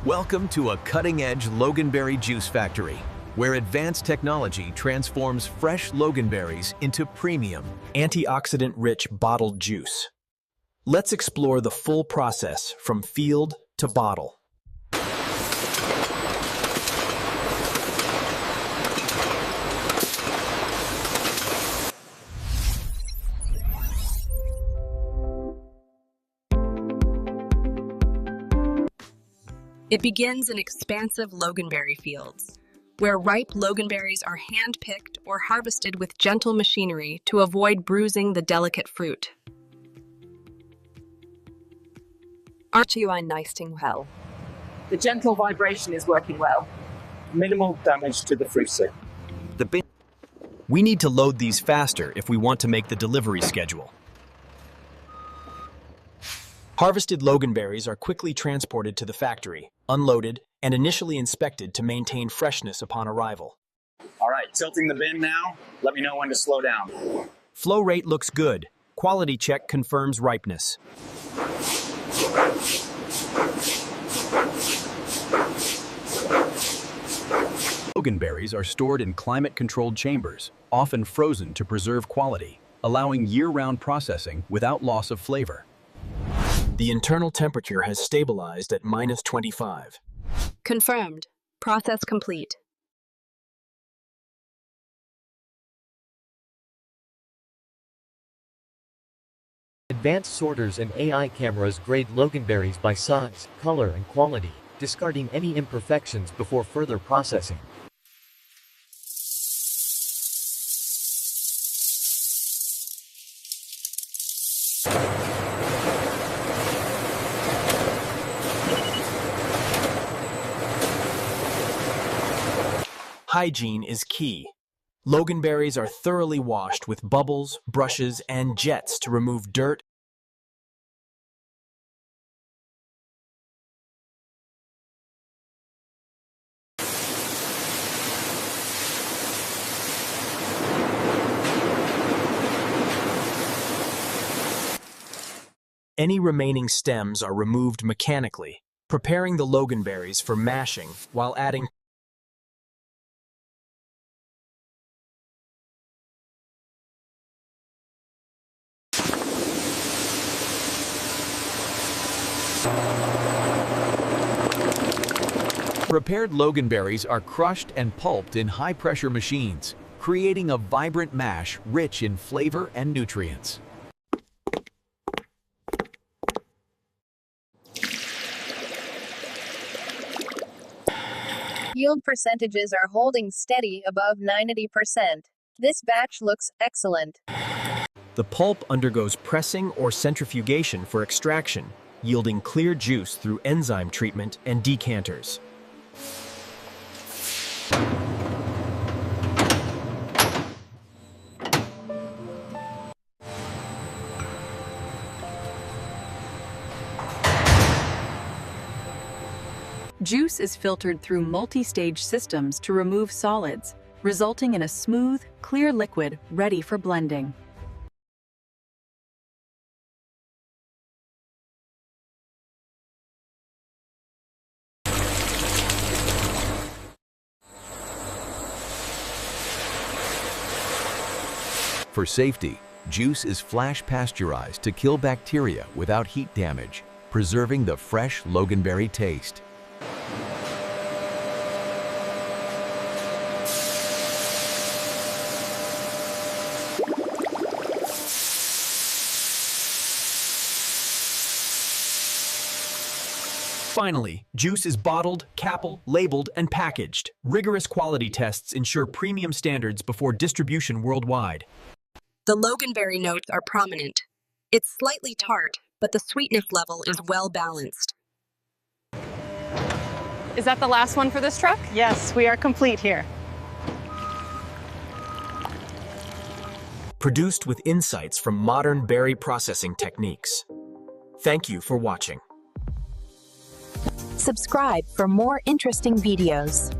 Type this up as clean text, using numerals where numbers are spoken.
Welcome to a cutting-edge Loganberry juice factory, where advanced technology transforms fresh Loganberries into premium, antioxidant-rich bottled juice. Let's explore the full process from field to bottle. It begins in expansive Loganberry fields, where ripe Loganberries are hand-picked or harvested with gentle machinery to avoid bruising the delicate fruit. Aren't you nesting well? The gentle vibration is working well. Minimal damage to the fruit stick. We need to load these faster if we want to make the delivery schedule. Harvested Loganberries are quickly transported to the factory, unloaded, and initially inspected to maintain freshness upon arrival. All right, tilting the bin now. Let me know when to slow down. Flow rate looks good. Quality check confirms ripeness. Loganberries are stored in climate-controlled chambers, often frozen to preserve quality, allowing year-round processing without loss of flavor. The internal temperature has stabilized at -25. Confirmed. Process complete. Advanced sorters and AI cameras grade Loganberries by size, color, and quality, discarding any imperfections before further processing. Hygiene is key. Loganberries are thoroughly washed with bubbles, brushes, and jets to remove dirt. Any remaining stems are removed mechanically, preparing the Loganberries for mashing while adding Prepared Loganberries are crushed and pulped in high-pressure machines, creating a vibrant mash rich in flavor and nutrients. Yield percentages are holding steady above 90%. This batch looks excellent. The pulp undergoes pressing or centrifugation for extraction, yielding clear juice through enzyme treatment and decanters. Juice is filtered through multi-stage systems to remove solids, resulting in a smooth, clear liquid ready for blending. For safety, juice is flash pasteurized to kill bacteria without heat damage, preserving the fresh Loganberry taste. Finally, juice is bottled, capped, labeled, and packaged. Rigorous quality tests ensure premium standards before distribution worldwide. The Loganberry notes are prominent. It's slightly tart, but the sweetness level is well balanced. Is that the last one for this truck? Yes, we are complete here. Produced with insights from modern berry processing techniques. Thank you for watching. Subscribe for more interesting videos.